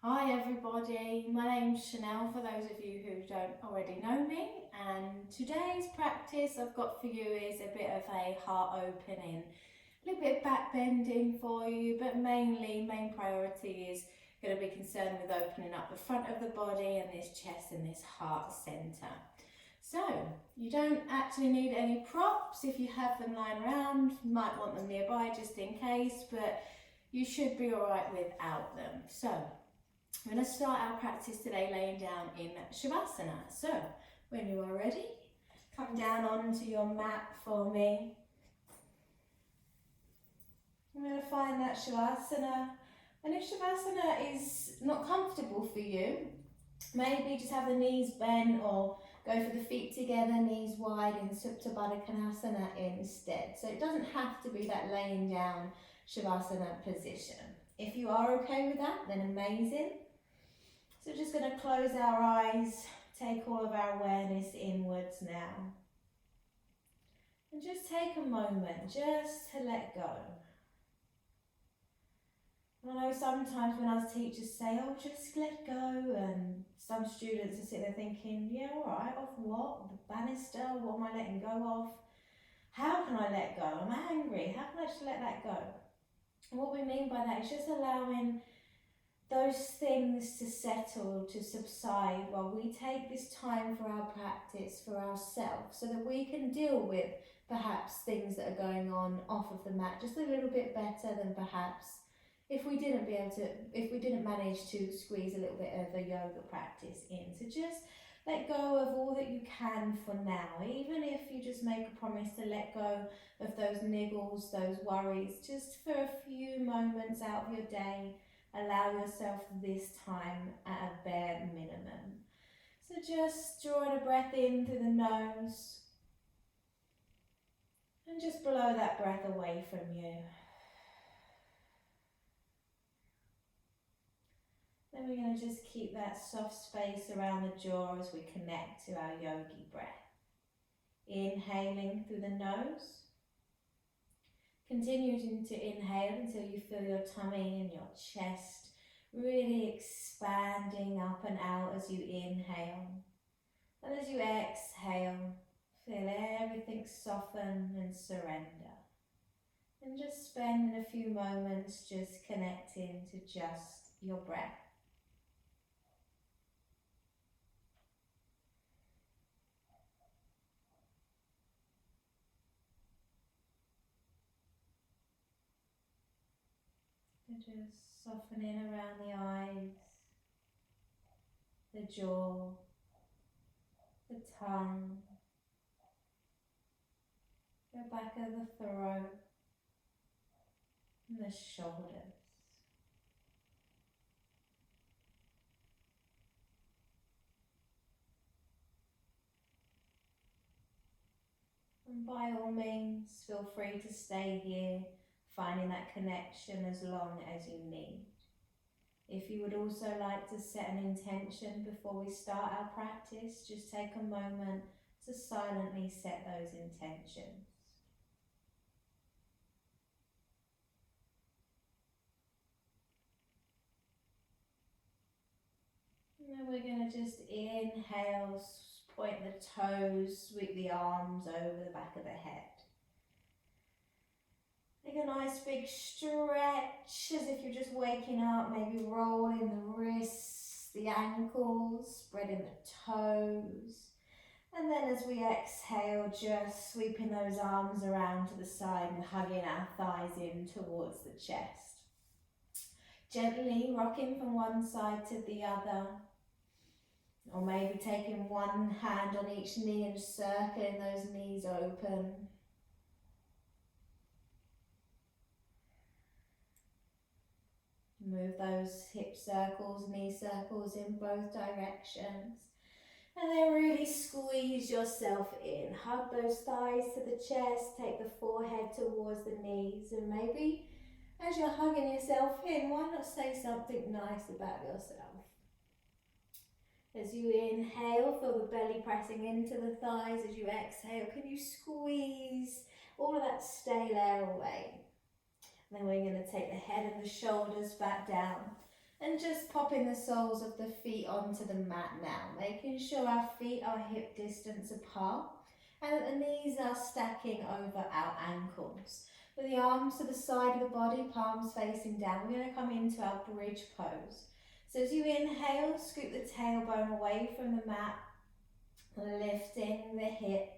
Hi everybody, my name's Chanel for those of you who don't already know me, and today's practice I've got for you is a bit of a heart opening, a little bit of back bending for you, but main priority is going to be concerned with opening up the front of the body and this chest and this heart centre. So you don't actually need any props. If you have them lying around, you might want them nearby just in case, but you should be alright without them. So we're going to start our practice today laying down in Shavasana. So when you are ready, come down onto your mat for me. I'm going to find that Shavasana. And if Shavasana is not comfortable for you, maybe just have the knees bent or go for the feet together, knees wide in Supta Baddha Konasana instead. So it doesn't have to be that laying down Shavasana position. If you are okay with that, then amazing. So just going to close our eyes, take all of our awareness inwards now. And just take a moment just to let go. I know sometimes when us teachers say, oh, just let go, and some students are sitting there thinking, yeah, all right, of what? The banister, what am I letting go of? How can I let go? I'm angry, how can I just let that go? And what we mean by that is just allowing those things to settle, to subside while we take this time for our practice, for ourselves, so that we can deal with perhaps things that are going on off of the mat just a little bit better than perhaps if we didn't manage to squeeze a little bit of a yoga practice in. So just let go of all that you can for now, even if you just make a promise to let go of those niggles, those worries, just for a few moments out of your day. Allow yourself this time at a bare minimum. So just drawing a breath in through the nose and just blow that breath away from you. Then we're going to just keep that soft space around the jaw as we connect to our yogi breath. Inhaling through the nose. Continuing to inhale until you feel your tummy and your chest really expanding up and out as you inhale. And as you exhale, feel everything soften and surrender. And just spend a few moments just connecting to just your breath. And just softening around the eyes, the jaw, the tongue, the back of the throat, and the shoulders. And by all means, feel free to stay here, finding that connection as long as you need. If you would also like to set an intention before we start our practice, just take a moment to silently set those intentions. And then we're going to just inhale, point the toes, sweep the arms over the back of the head. Take a nice big stretch as if you're just waking up, maybe rolling the wrists, the ankles, spreading the toes. And then as we exhale, just sweeping those arms around to the side and hugging our thighs in towards the chest. Gently rocking from one side to the other. Or maybe taking one hand on each knee and circling those knees open. Move those hip circles, knee circles in both directions. And then really squeeze yourself in. Hug those thighs to the chest, take the forehead towards the knees, and maybe as you're hugging yourself in, why not say something nice about yourself? As you inhale, feel the belly pressing into the thighs. As you exhale, can you squeeze all of that stale air away? And then we're going to take the head and the shoulders back down. And just popping the soles of the feet onto the mat now, making sure our feet are hip distance apart and that the knees are stacking over our ankles. With the arms to the side of the body, palms facing down, we're going to come into our bridge pose. So as you inhale, scoop the tailbone away from the mat, lifting the hips.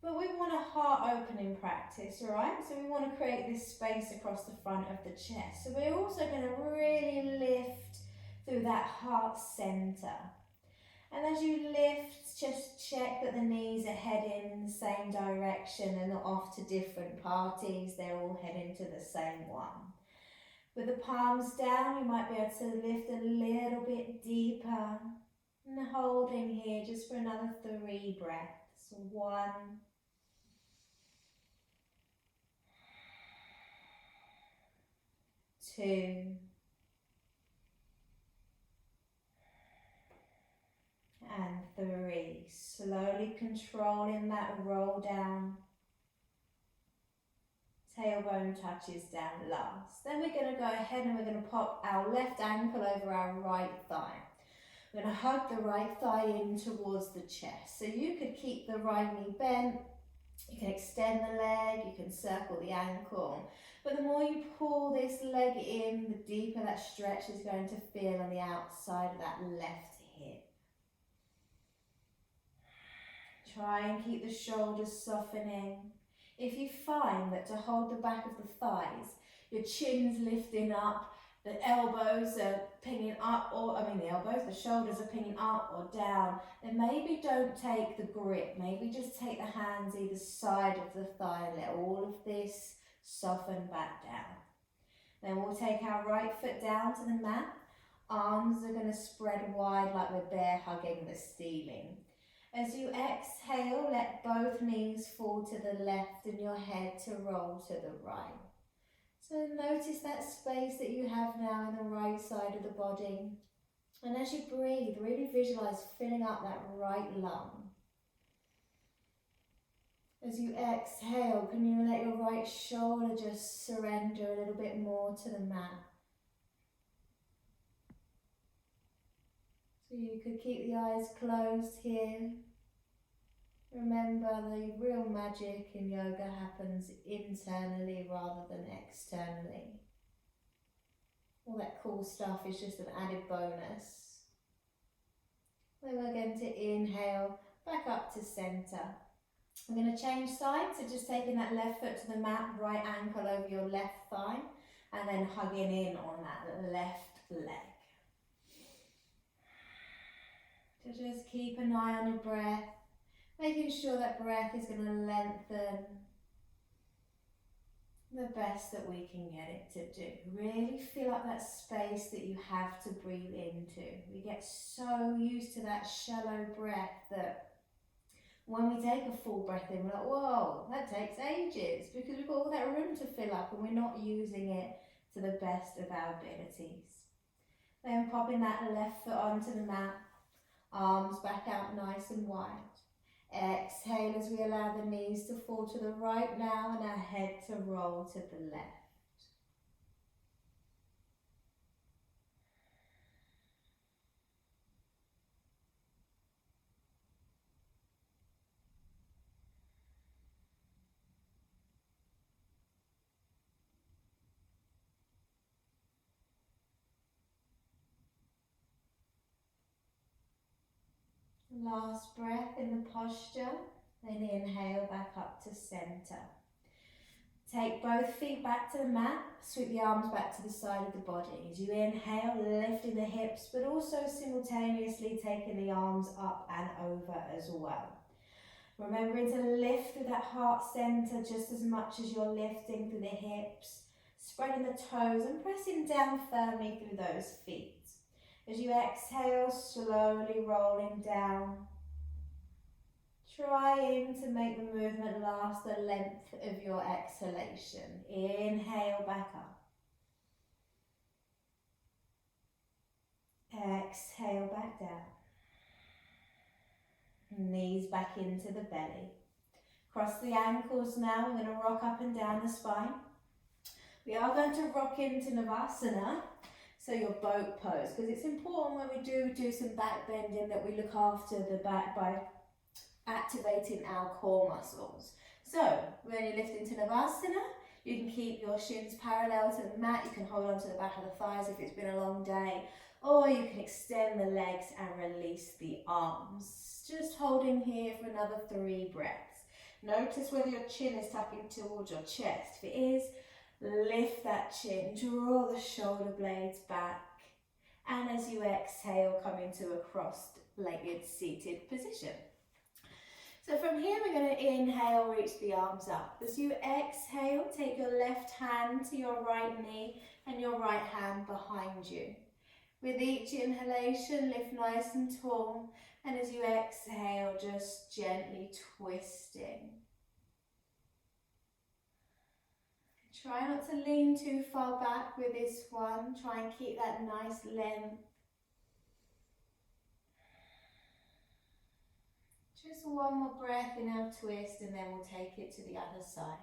But we want a heart opening practice, right? So we want to create this space across the front of the chest. So we're also going to really lift through that heart center. And as you lift, just check that the knees are heading in the same direction and not off to different parties. They're all heading to the same one. With the palms down, you might be able to lift a little bit deeper. And holding here just for another 3 breaths. 1, 2, and 3. Slowly controlling that roll down. Tailbone touches down last. Then we're going to go ahead and we're going to pop our left ankle over our right thigh. We're going to hug the right thigh in towards the chest. So you could keep the right knee bent, you can extend the leg, you can circle the ankle. But the more you pull this leg in, the deeper that stretch is going to feel on the outside of that left hip. Try and keep the shoulders softening. If you find that to hold the back of the thighs, your chin's lifting up, the elbows are pinging up, the shoulders are pinging up or down, then maybe don't take the grip. Maybe just take the hands either side of the thigh and let all of this soften back down. Then we'll take our right foot down to the mat. Arms are going to spread wide like we're bear hugging the ceiling. As you exhale, let both knees fall to the left and your head to roll to the right. So notice that space that you have now in the right side of the body. And as you breathe, really visualize filling up that right lung. As you exhale, can you let your right shoulder just surrender a little bit more to the mat? So you could keep the eyes closed here. Remember, the real magic in yoga happens internally rather than externally. All that cool stuff is just an added bonus. Then we're going to inhale back up to center. I'm going to change sides, so just taking that left foot to the mat, right ankle over your left thigh, and then hugging in on that left leg. So just keep an eye on your breath, making sure that breath is going to lengthen the best that we can get it to do. Really fill up that space that you have to breathe into. We get so used to that shallow breath that when we take a full breath in, we're like, whoa, that takes ages, because we've got all that room to fill up and we're not using it to the best of our abilities. Then popping that left foot onto the mat, arms back out nice and wide. Exhale as we allow the knees to fall to the right now and our head to roll to the left. Last breath in the posture, then inhale back up to center. Take both feet back to the mat, sweep the arms back to the side of the body. As you inhale, lifting the hips, but also simultaneously taking the arms up and over as well. Remembering to lift through that heart center just as much as you're lifting through the hips, spreading the toes and pressing down firmly through those feet. As you exhale, slowly rolling down, trying to make the movement last the length of your exhalation. Inhale back up. Exhale back down. Knees back into the belly. Cross the ankles now. We're going to rock up and down the spine. We are going to rock into Navasana. So your boat pose, because it's important when we do some back bending that we look after the back by activating our core muscles. So when you lift into Navasana, you can keep your shins parallel to the mat, you can hold on to the back of the thighs if it's been a long day, or you can extend the legs and release the arms. Just holding here for another 3 breaths. Notice whether your chin is tucking towards your chest. If it is, lift that chin, draw the shoulder blades back, and as you exhale, come into a cross-legged seated position. So from here, we're going to inhale, reach the arms up. As you exhale, take your left hand to your right knee and your right hand behind you. With each inhalation, lift nice and tall, and as you exhale, just gently twisting. Try not to lean too far back with this one. Try and keep that nice length. Just one more breath in our twist, and then we'll take it to the other side.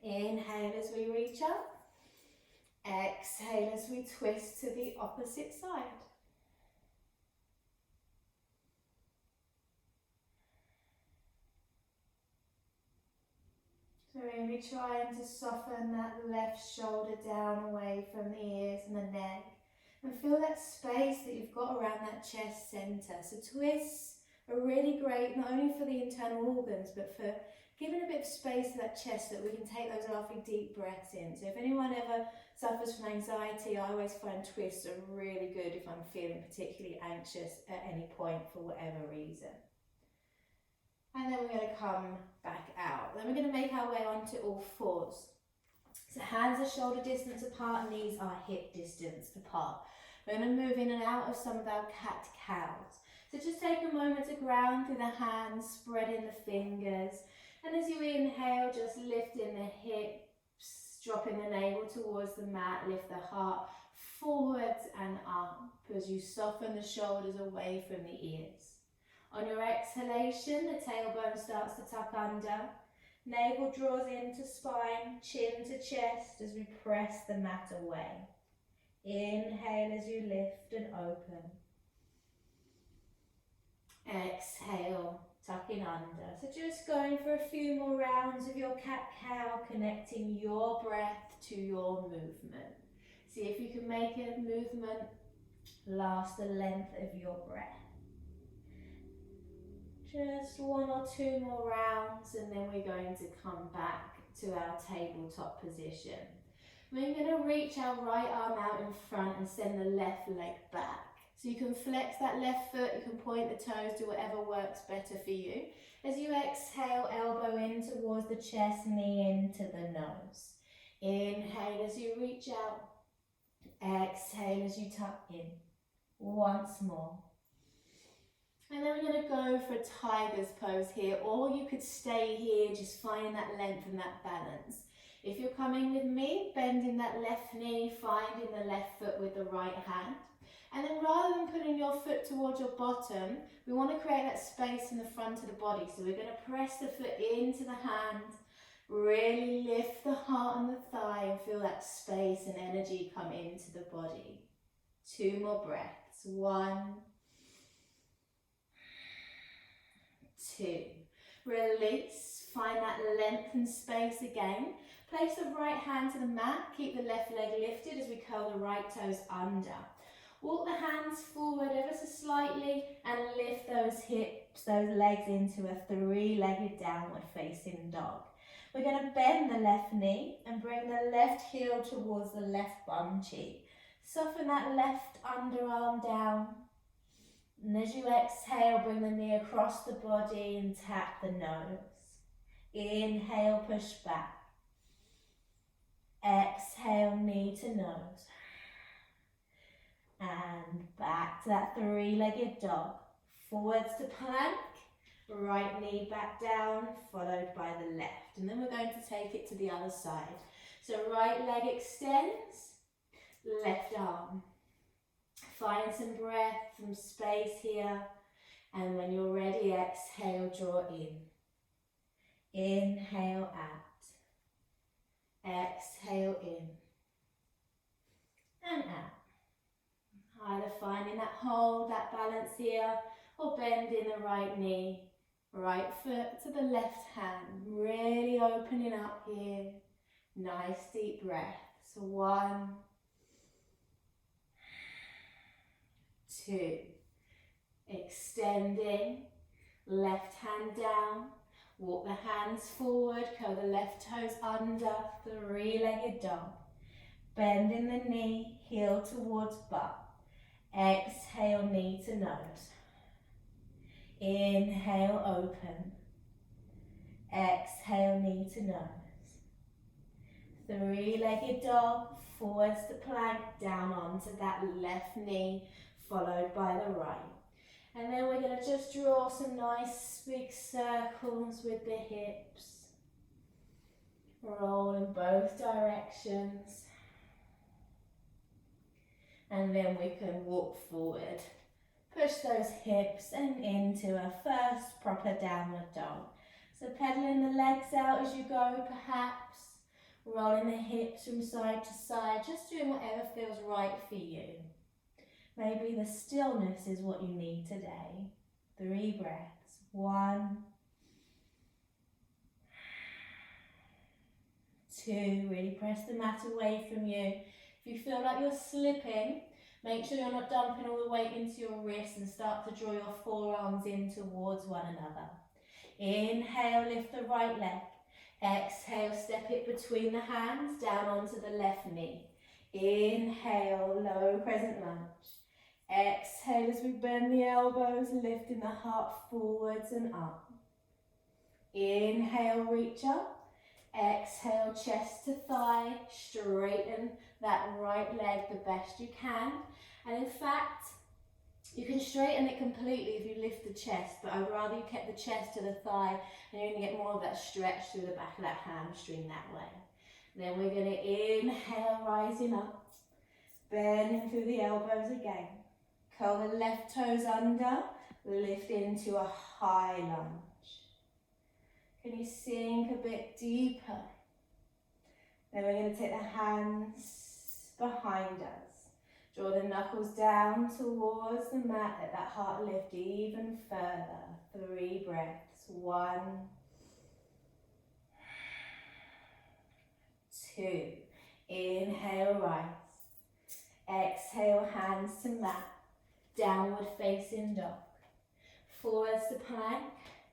Inhale as we reach up. Exhale as we twist to the opposite side. So we're going to be trying to soften that left shoulder down away from the ears and the neck. And feel that space that you've got around that chest centre. So twists are really great, not only for the internal organs, but for giving a bit of space to that chest so that we can take those lovely deep breaths in. So if anyone ever suffers from anxiety, I always find twists are really good if I'm feeling particularly anxious at any point for whatever reason. And then we're going to come back out. Then we're going to make our way onto all fours. So hands are shoulder distance apart, knees are hip distance apart. We're going to move in and out of some of our cat-cows. So just take a moment to ground through the hands, spreading the fingers. And as you inhale, just lifting the hips, dropping the navel towards the mat, lift the heart forwards and up as you soften the shoulders away from the ears. On your exhalation, the tailbone starts to tuck under. Navel draws into spine, chin to chest as we press the mat away. Inhale as you lift and open. Exhale, tucking under. So just going for a few more rounds of your cat-cow, connecting your breath to your movement. See if you can make a movement last the length of your breath. Just 1 or 2 more rounds, and then we're going to come back to our tabletop position. We're going to reach our right arm out in front and send the left leg back. So you can flex that left foot, you can point the toes, do whatever works better for you. As you exhale, elbow in towards the chest, knee into the nose. Inhale as you reach out. Exhale as you tuck in. Once more. And then we're going to go for a tiger's pose here, or you could stay here, just finding that length and that balance. If you're coming with me, bending that left knee, finding the left foot with the right hand. And then rather than putting your foot towards your bottom, we want to create that space in the front of the body. So we're going to press the foot into the hand, really lift the heart and the thigh and feel that space and energy come into the body. 2 more breaths. 1, 2. Release, find that length and space again. Place the right hand to the mat, keep the left leg lifted as we curl the right toes under. Walk the hands forward ever so slightly and lift those hips, those legs into a 3-legged downward facing dog. We're going to bend the left knee and bring the left heel towards the left bum cheek. Soften that left underarm down. And as you exhale, bring the knee across the body and tap the nose. Inhale, push back. Exhale, knee to nose. And back to that 3-legged dog. Forwards to plank. Right knee back down, followed by the left. And then we're going to take it to the other side. So right leg extends, left arm. Find some breath, some space here. And when you're ready, exhale, draw in. Inhale, out. Exhale, in. And out. finding that hold, that balance here, or bending the right knee, right foot to the left hand, really opening up here. Nice deep breaths. 1, 2. Extending, left hand down, walk the hands forward, curl the left toes under, 3-legged dog. Bending the knee, heel towards butt. Exhale, knee to nose. Inhale, open. Exhale, knee to nose. 3-legged dog, forwards to plank, down onto that left knee, followed by the right. And then we're going to just draw some nice big circles with the hips. Roll in both directions. And then we can walk forward. Push those hips and into a first proper downward dog. So pedaling the legs out as you go perhaps. Rolling the hips from side to side. Just doing whatever feels right for you. Maybe the stillness is what you need today. 3 breaths. 1, 2. Really press the mat away from you. If you feel like you're slipping, make sure you're not dumping all the weight into your wrists and start to draw your forearms in towards one another. Inhale, lift the right leg. Exhale, step it between the hands, down onto the left knee. Inhale, low crescent lunge. Exhale as we bend the elbows, lifting the heart forwards and up. Inhale, reach up. Exhale, chest to thigh. Straighten that right leg the best you can. And in fact, you can straighten it completely if you lift the chest, but I'd rather you kept the chest to the thigh and you're going to get more of that stretch through the back of that hamstring that way. Then we're going to inhale, rising up. Bending through the elbows again. Curl the left toes under, lift into a high lunge. Can you sink a bit deeper? Then we're going to take the hands behind us. Draw the knuckles down towards the mat, let that heart lift even further. 3 breaths. 1, 2. Inhale, rise. Exhale, hands to mat. Downward facing dog. Forwards to plank,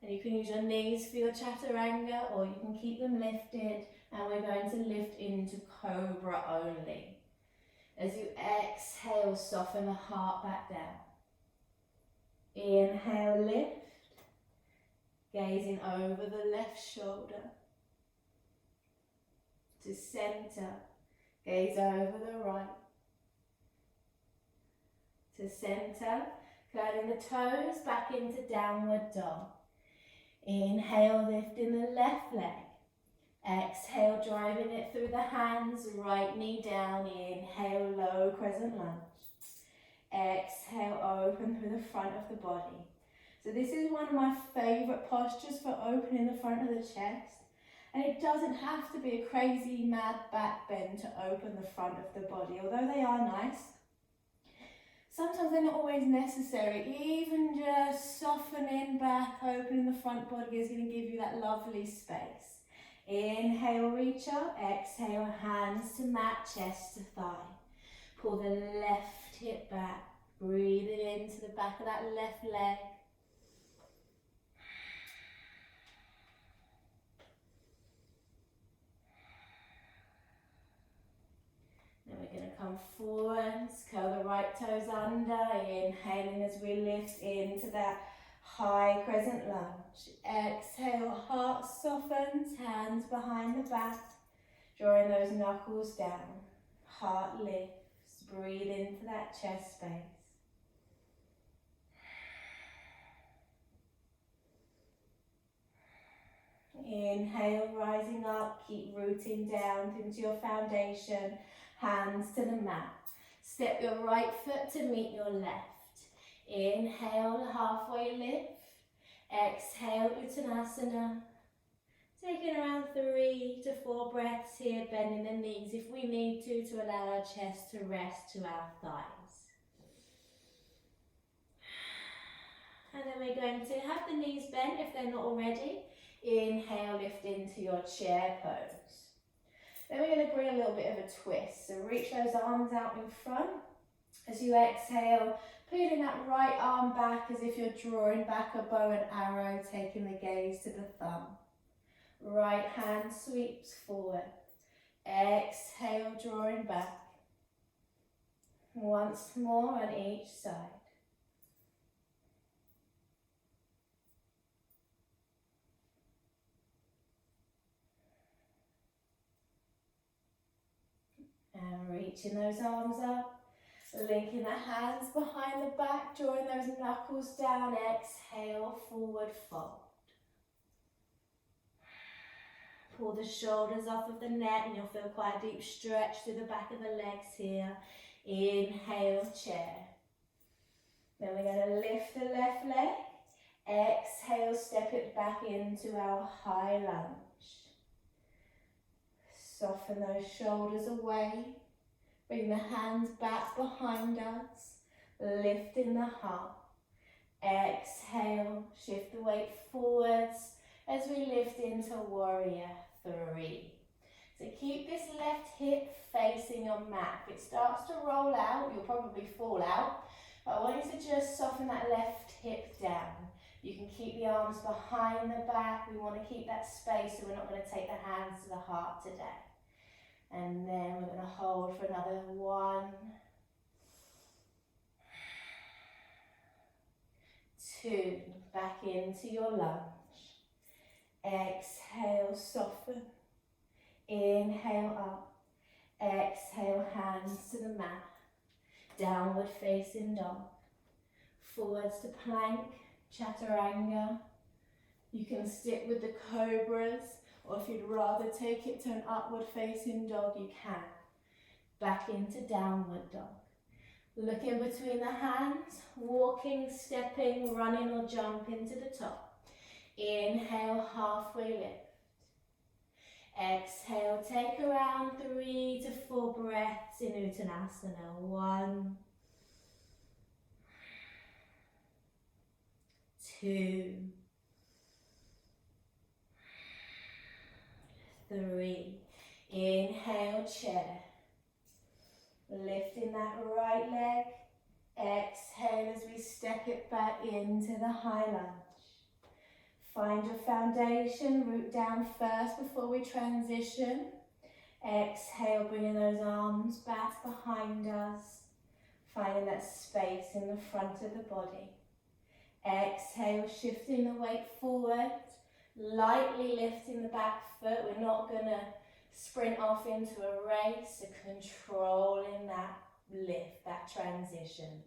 and you can use your knees for your chaturanga or you can keep them lifted, and we're going to lift into cobra only. As you exhale, soften the heart back down. Inhale, lift, gazing over the left shoulder. To center, gaze over the right. To center, curling the toes back into downward dog. Inhale, lifting the left leg. Exhale, driving it through the hands, right knee down. Inhale, low crescent lunge. Exhale, open through the front of the body. So this is one of my favourite postures for opening the front of the chest. And it doesn't have to be a crazy mad back bend to open the front of the body, although they are nice. Sometimes they're not always necessary. Even just softening back, opening the front body is going to give you that lovely space. Inhale, reach up. Exhale, hands to mat, chest to thigh. Pull the left hip back. Breathe it into the back of that left leg. Then we're going to come forwards, curl the right toes under, inhaling as we lift into that high crescent lunge. Exhale, heart softens, hands behind the back, drawing those knuckles down. Heart lifts, breathe into that chest space. Inhale, rising up, keep rooting down into your foundation. Hands to the mat. Step your right foot to meet your left. Inhale, halfway lift. Exhale, Uttanasana. Taking around 3 to 4 breaths here, bending the knees if we need to allow our chest to rest to our thighs. And then we're going to have the knees bent if they're not already. Inhale, lift into your chair pose. Then we're going to bring a little bit of a twist. So reach those arms out in front. As you exhale, pulling that right arm back as if you're drawing back a bow and arrow, taking the gaze to the thumb. Right hand sweeps forward. Exhale, drawing back. Once more on each side. And reaching those arms up, linking the hands behind the back, drawing those knuckles down. Exhale, forward fold. Pull the shoulders off of the neck and you'll feel quite a deep stretch through the back of the legs here. Inhale, chair. Then we're going to lift the left leg. Exhale, step it back into our high lunge. Soften those shoulders away. Bring the hands back behind us. Lifting the heart. Exhale, shift the weight forwards as we lift into warrior 3. So keep this left hip facing your mat. If it starts to roll out, you'll probably fall out. But I want you to just soften that left hip down. You can keep the arms behind the back. We want to keep that space so we're not going to take the hands to the heart today. And then we're going to hold for another 1, 2. Back into your lunge. Exhale, soften. Inhale up. Exhale, hands to the mat. Downward facing dog. Forwards to plank, chaturanga. You can stick with the cobras, or if you'd rather take it to an upward facing dog, you can. Back into downward dog. Look in between the hands, walking, stepping, running or jumping to the top. Inhale, halfway lift. Exhale, take around 3 to 4 breaths in Uttanasana. 1, 2, 3. Inhale, chair. Lifting that right leg. Exhale as we step it back into the high lunge. Find your foundation, root down first before we transition. Exhale, bringing those arms back behind us. Finding that space in the front of the body. Exhale, shifting the weight forward. Lightly lifting the back foot. We're not going to sprint off into a race. So controlling that lift, that transition.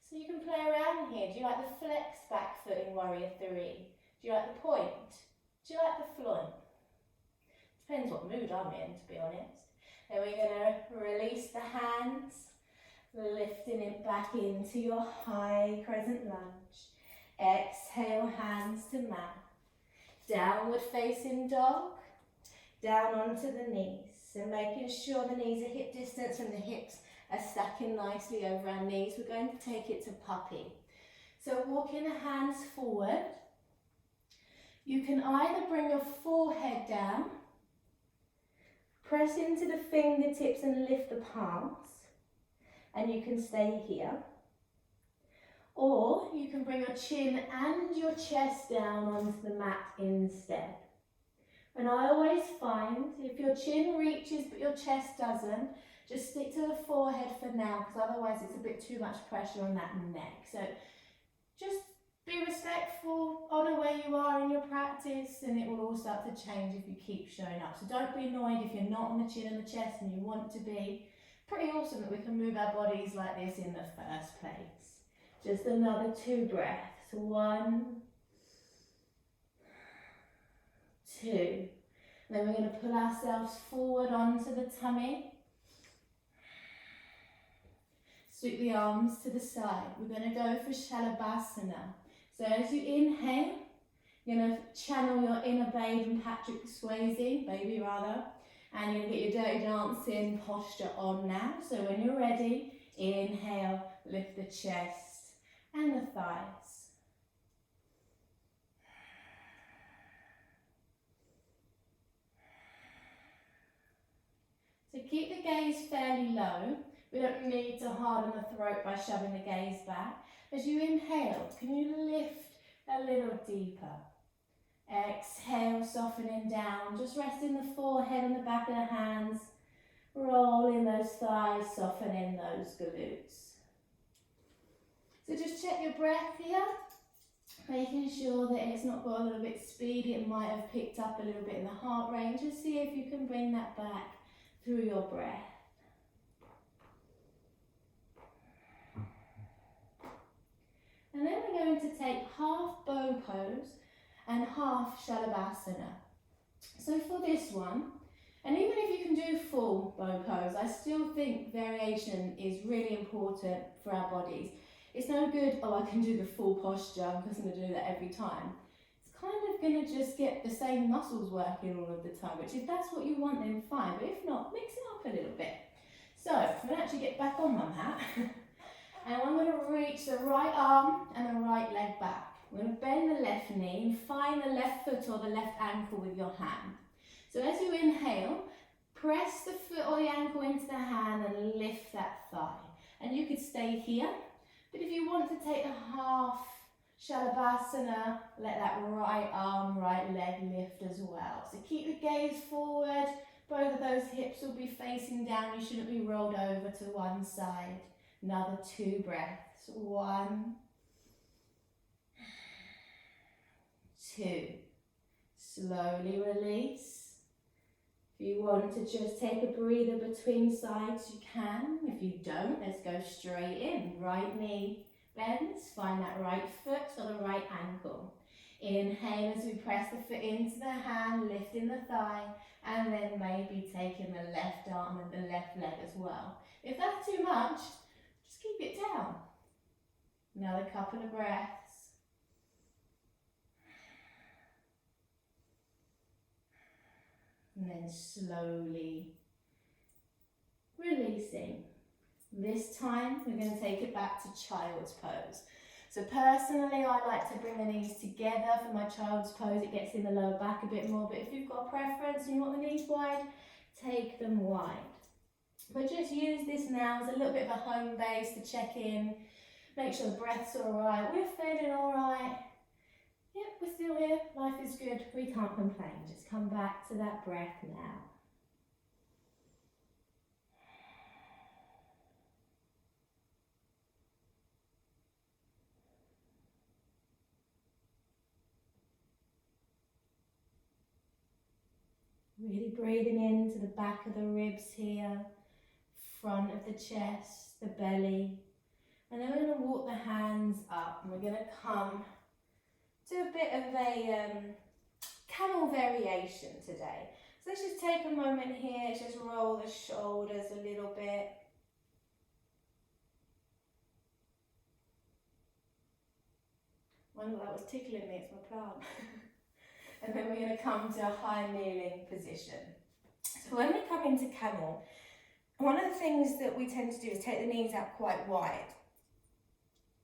So you can play around here. Do you like the flex back foot in warrior 3? Do you like the point? Do you like the floint? Depends what mood I'm in, to be honest. Then we're going to release the hands, lifting it back into your high crescent lunge. Exhale, hands to mat. Downward facing dog, down onto the knees. So making sure the knees are hip distance from the hips are stacking nicely over our knees. We're going to take it to puppy. So walking the hands forward. You can either bring your forehead down, press into the fingertips and lift the palms, and you can stay here. Or you can bring your chin and your chest down onto the mat instead. And I always find if your chin reaches but your chest doesn't, just stick to the forehead for now, because otherwise it's a bit too much pressure on that neck. So just be respectful, honour where you are in your practice, and it will all start to change if you keep showing up. So don't be annoyed if you're not on the chin and the chest and you want to be. Pretty awesome that we can move our bodies like this in the first place. Just another 2 breaths. 1, 2. Then we're going to pull ourselves forward onto the tummy. Sweep the arms to the side. We're going to go for Shalabhasana. So as you inhale, you're going to channel your inner babe and Patrick Swayze, baby rather, and you're going to get your dirty dancing posture on now. So when you're ready, Inhale, lift the chest and the thighs. So keep the gaze fairly low. We don't need to harden the throat by shoving the gaze back. As you inhale, can you lift a little deeper? Exhale, softening down. Just resting the forehead on the back of the hands. Rolling those thighs, softening those glutes. So just check your breath here. Making sure that it's not got a little bit speedy. It might have picked up a little bit in the heart rate. Just see if you can bring that back through your breath. And then we're going to take half bow pose and half shalabhasana. So for this one, and even if you can do full bow pose, I still think variation is really important for our bodies. It's no good, oh, I can do the full posture because I'm going to do that every time. It's kind of going to just get the same muscles working all of the time, which if that's what you want, then fine. But if not, mix it up a little bit. So I'm going to actually get back on my mat. And I'm going to reach the right arm and the right leg back. I'm going to bend the left knee and find the left foot or the left ankle with your hand. So as you inhale, press the foot or the ankle into the hand and lift that thigh. And you could stay here, but if you want to take a half shalabhasana, let that right arm, right leg lift as well. So keep the gaze forward, both of those hips will be facing down, you shouldn't be rolled over to one side. Another 2 breaths. 1, 2. Slowly release. If you want to just take a breather between sides, you can. If you don't, let's go straight in. Right knee bends, find that right foot or the right ankle. Inhale as we press the foot into the hand, lifting the thigh, and then maybe taking the left arm and the left leg as well. If that's too much, just keep it down. Another couple of breaths. And then slowly releasing. This time we're going to take it back to child's pose. So personally I like to bring the knees together for my child's pose. It gets in the lower back a bit more, but if you've got a preference and you want the knees wide, take them wide. But just use this now as a little bit of a home base to check in, make sure the breath's alright, we're feeling alright. Yep, we're still here, life is good, we can't complain. Just come back to that breath now. Really breathing into the back of the ribs here, front of the chest, the belly. And then we're going to walk the hands up and we're going to come to a bit of a camel variation today. So let's just take a moment here, just roll the shoulders a little bit. Wonder what that was tickling me, it's my plant. And then we're going to come to a high kneeling position. So when we come into camel, one of the things that we tend to do is take the knees out quite wide.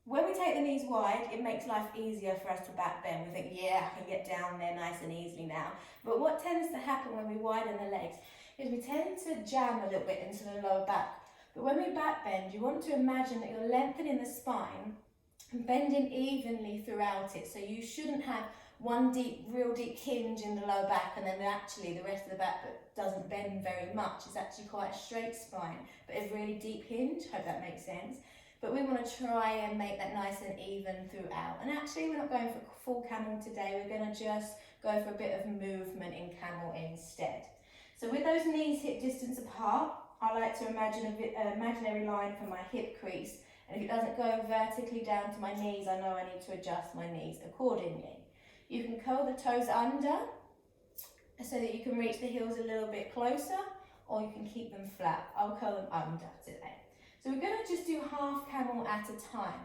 When we take the knees wide, it makes life easier for us to back bend. We think, yeah, I can get down there nice and easily now. But what tends to happen when we widen the legs is we tend to jam a little bit into the lower back. But when we back bend, you want to imagine that you're lengthening the spine and bending evenly throughout it. So you shouldn't have one real deep hinge in the lower back and then actually the rest of the back doesn't bend very much. It's actually quite a straight spine, but a really deep hinge. Hope that makes sense. But we want to try and make that nice and even throughout. And actually we're not going for full camel today, we're going to just go for a bit of movement in camel instead. So with those knees hip distance apart, I like to imagine an imaginary line from my hip crease. And if it doesn't go vertically down to my knees, I know I need to adjust my knees accordingly. You can curl the toes under so that you can reach the heels a little bit closer, or you can keep them flat. I'll curl them under today. So we're going to just do half camel at a time.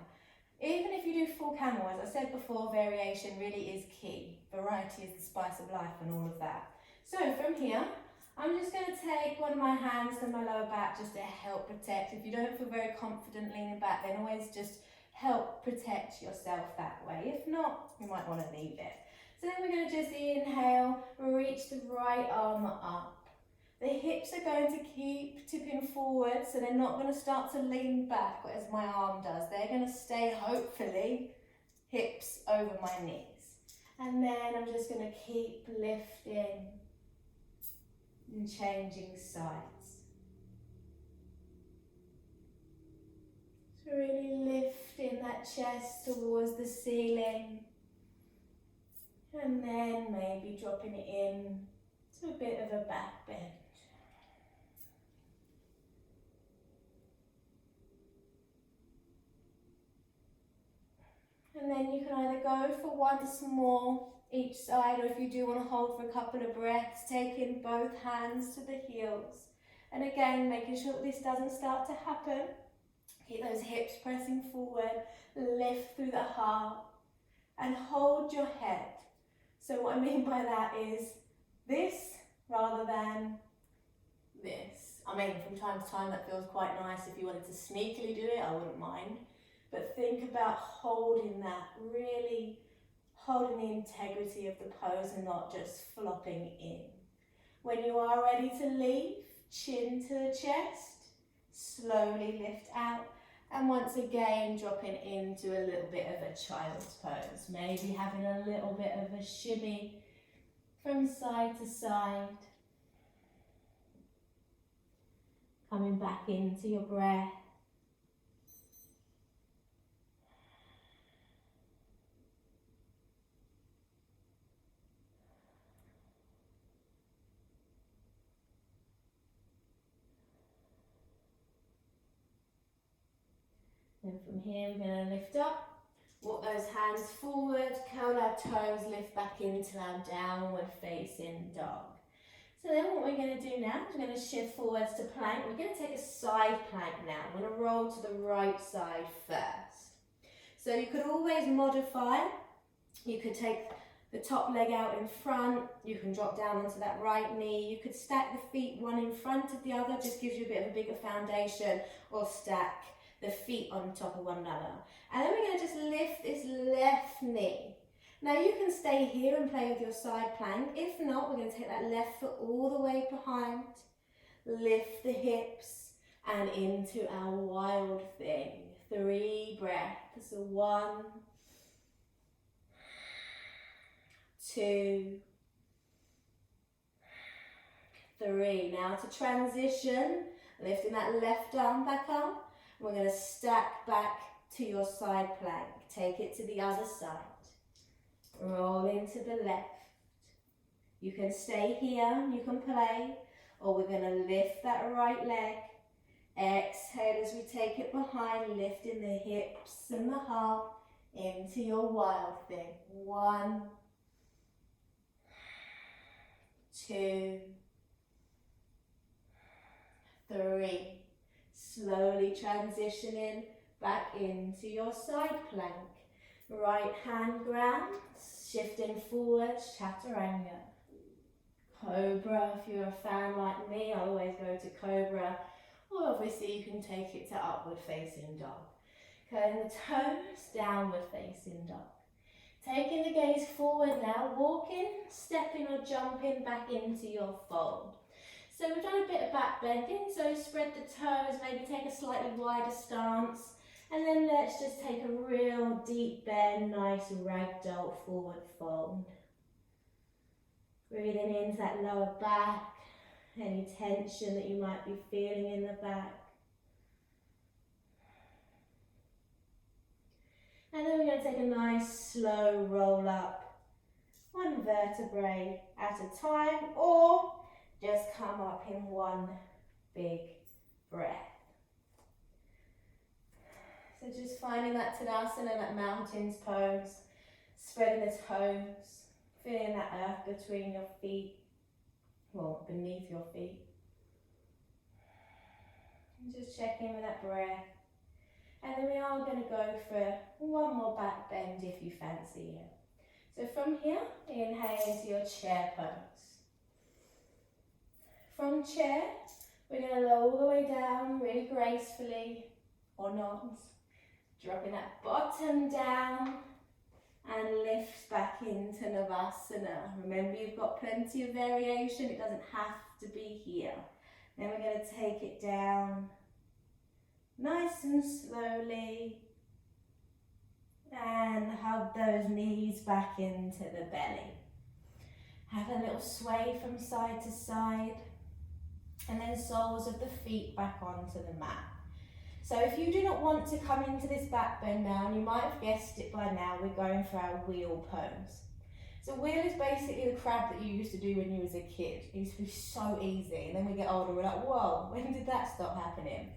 Even if you do full camel, as I said before, variation really is key. Variety is the spice of life and all of that. So from here, I'm just going to take one of my hands to my lower back just to help protect. If you don't feel very confident leaning back, then always just help protect yourself that way. If not, you might want to leave it. So then we're going to just inhale, reach the right arm up. The hips are going to keep tipping forward, so they're not going to start to lean back as my arm does. They're going to stay, hopefully, hips over my knees. And then I'm just going to keep lifting and changing sides. So really lifting that chest towards the ceiling. And then maybe dropping it in to a bit of a back bend. And then you can either go for once more each side, or if you do want to hold for a couple of breaths, take in both hands to the heels. And again, making sure that this doesn't start to happen. Keep those hips pressing forward, lift through the heart, and hold your head. So what I mean by that is this rather than this. I mean, from time to time that feels quite nice. If you wanted to sneakily do it, I wouldn't mind. But think about holding that, really holding the integrity of the pose and not just flopping in. When you are ready to leave, chin to the chest, slowly lift out, and once again dropping into a little bit of a child's pose. Maybe having a little bit of a shimmy from side to side. Coming back into your breath. Then from here we're going to lift up, walk those hands forward, curl our toes, lift back into our downward facing dog. So then what we're going to do now is we're going to shift forwards to plank. We're going to take a side plank now. I'm going to roll to the right side first. So you could always modify. You could take the top leg out in front. You can drop down onto that right knee. You could stack the feet one in front of the other, just gives you a bit of a bigger foundation, or stack the feet on top of one another. And then we're going to just lift this left knee. Now you can stay here and play with your side plank. If not, we're going to take that left foot all the way behind, lift the hips and into our wild thing. 3 breaths. 1, 2, 3. Now to transition, lifting that left arm back up. We're going to stack back to your side plank. Take it to the other side. Roll into the left. You can stay here, you can play, or we're going to lift that right leg. Exhale as we take it behind, lifting the hips and the heart into your wild thing. 1, 2, 3. Slowly transitioning back into your side plank. Right hand grounds, shifting forward, chaturanga. Cobra, if you're a fan like me, I always go to cobra. Or obviously you can take it to upward facing dog. Curling the toes, downward facing dog. Taking the gaze forward now, walking, stepping or jumping back into your fold. So we've done a bit of back bending, so spread the toes, maybe take a slightly wider stance. And then let's just take a real deep bend, nice ragdoll forward fold. Breathing into that lower back, any tension that you might be feeling in the back. And then we're going to take a nice slow roll up, 1 vertebrae at a time, or just come up in one big breath. So just finding that Tadasana, that mountains pose, spreading the toes, feeling that earth between your feet, well, beneath your feet. And just check in with that breath. And then we are going to go for one more back bend if you fancy it. So from here, inhale into your chair pose. From chair, we're going to lower all the way down really gracefully, or not. Dropping that bottom down and lift back into Navasana. Remember, you've got plenty of variation. It doesn't have to be here. Then we're going to take it down nice and slowly and hug those knees back into the belly. Have a little sway from side to side and then soles of the feet back onto the mat. So if you do not want to come into this back bend now, and you might have guessed it by now, we're going for our wheel pose. So wheel is basically the crab that you used to do when you was a kid. It used to be so easy, and then we get older, we're like, whoa, when did that stop happening?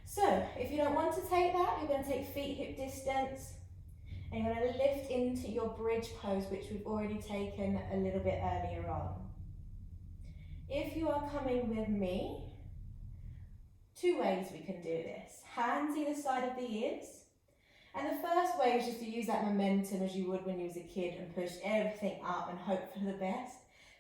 So if you don't want to take that, you're going to take feet hip distance, and you're going to lift into your bridge pose, which we've already taken a little bit earlier on. If you are coming with me, two ways we can do this. Hands either side of the ears. And the first way is just to use that momentum as you would when you was a kid and push everything up and hope for the best.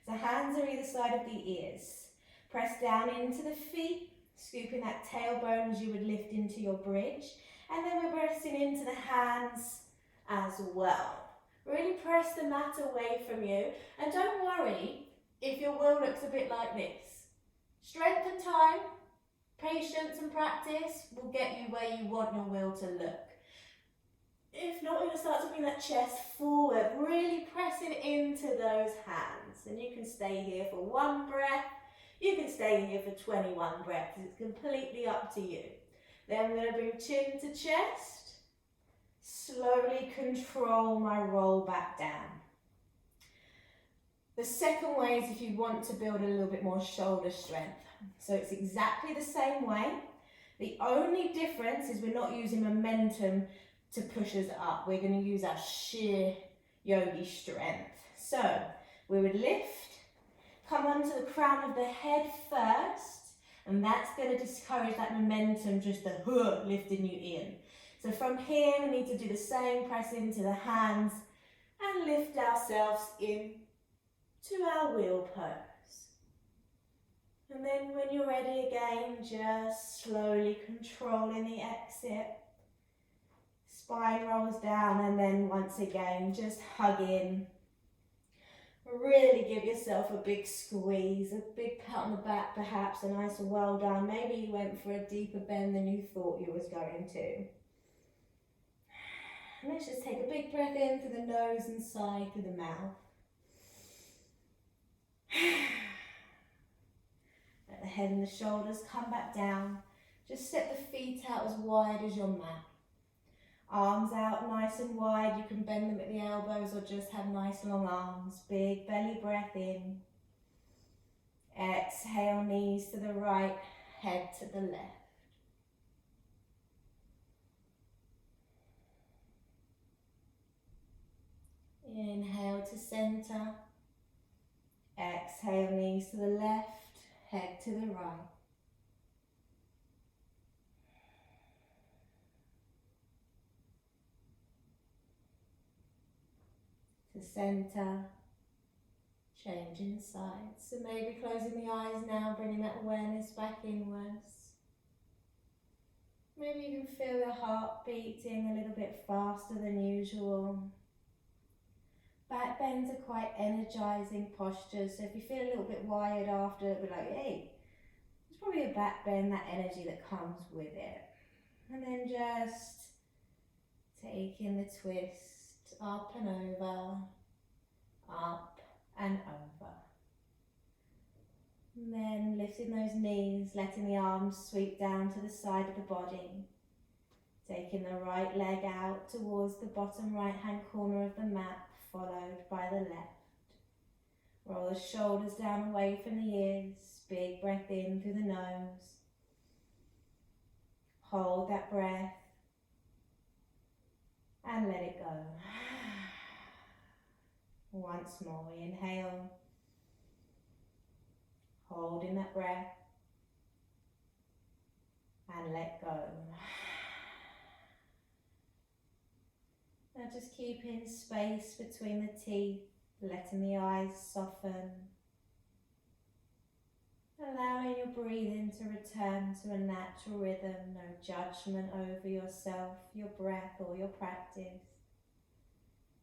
So hands are either side of the ears. Press down into the feet, scooping that tailbone as you would lift into your bridge. And then we're pressing into the hands as well. Really press the mat away from you. And don't worry if your will looks a bit like this. Strength and time, patience and practice will get you where you want your will to look. If not, we're going to start to bring that chest forward, really pressing into those hands. And you can stay here for 1 breath. You can stay here for 21 breaths. It's completely up to you. Then we're going to bring chin to chest. Slowly control my roll back down. The second way is if you want to build a little bit more shoulder strength. So it's exactly the same way. The only difference is we're not using momentum to push us up. We're going to use our sheer yogi strength. So we would lift, come onto the crown of the head first, and that's going to discourage that momentum, just the lifting you in. So from here we need to do the same, press into the hands and lift ourselves in to our wheel pose. And then when you're ready again, just slowly controlling the exit. Spine rolls down, and then once again, just hug in. Really give yourself a big squeeze, a big pat on the back perhaps, a nice well done. Maybe you went for a deeper bend than you thought you was going to. And let's just take a big breath in through the nose and sigh through the mouth. Let the head and the shoulders come back down. Just step the feet out as wide as your mat. Arms out nice and wide. You can bend them at the elbows or just have nice long arms. Big belly breath in. Exhale, knees to the right, head to the left. Inhale to center. Exhale, knees to the left, head to the right. To center, changing sides. So maybe closing the eyes now, bringing that awareness back inwards. Maybe you can feel your heart beating a little bit faster than usual. Back bends are quite energizing postures, so if you feel a little bit wired after, it'll be like, hey, there's probably a back bend, that energy that comes with it. And then just taking the twist up and over, up and over. And then lifting those knees, letting the arms sweep down to the side of the body. Taking the right leg out towards the bottom right hand corner of the mat, followed by the left. Roll the shoulders down away from the ears. Big breath in through the nose. Hold that breath and let it go. Once more, inhale. Holding that breath and let go. Now just keeping space between the teeth, letting the eyes soften. Allowing your breathing to return to a natural rhythm, no judgment over yourself, your breath or your practice.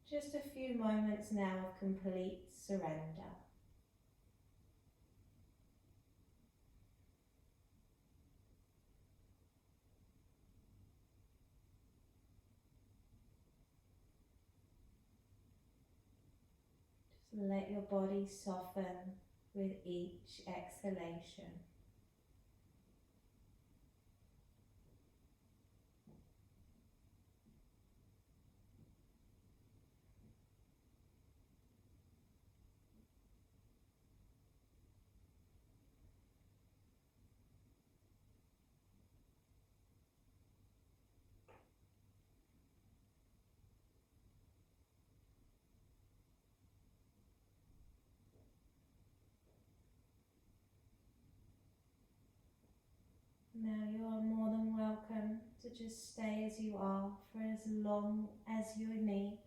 Just a few moments now of complete surrender. Just let your body soften with each exhalation. Now you are more than welcome to just stay as you are for as long as you need.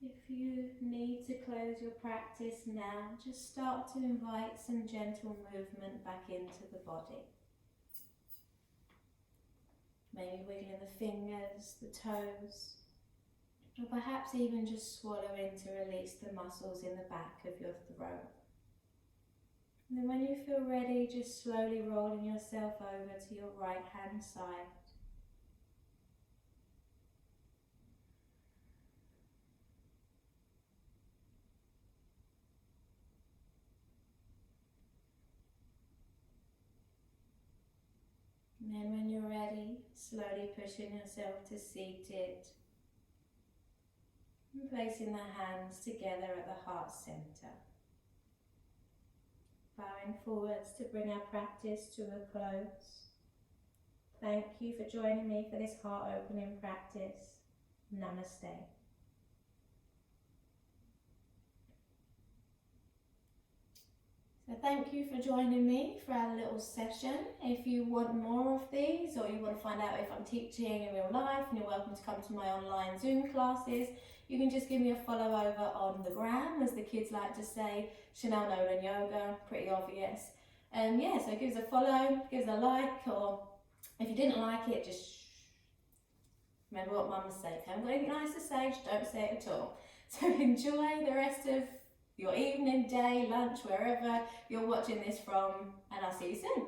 If you need to close your practice now, just start to invite some gentle movement back into the body. Maybe wiggling the fingers, the toes, or perhaps even just swallowing to release the muscles in the back of your throat. And then when you feel ready, just slowly rolling yourself over to your right hand side. And then when you're ready, slowly pushing yourself to seated and placing the hands together at the heart center. Bowing forwards to bring our practice to a close. Thank you for joining me for this heart opening practice. Namaste. So thank you for joining me for our little session. If you want more of these, or you want to find out if I'm teaching in real life, and you're welcome to come to my online Zoom classes, you can just give me a follow over on the gram, as the kids like to say, Chanel Nolan Yoga, pretty obvious. Yeah, so give us a follow, give us a like, or if you didn't like it, just remember what Mum said. If you haven't got anything nice to say, just don't say it at all. So enjoy the rest of your evening, day, lunch, wherever you're watching this from, and I'll see you soon.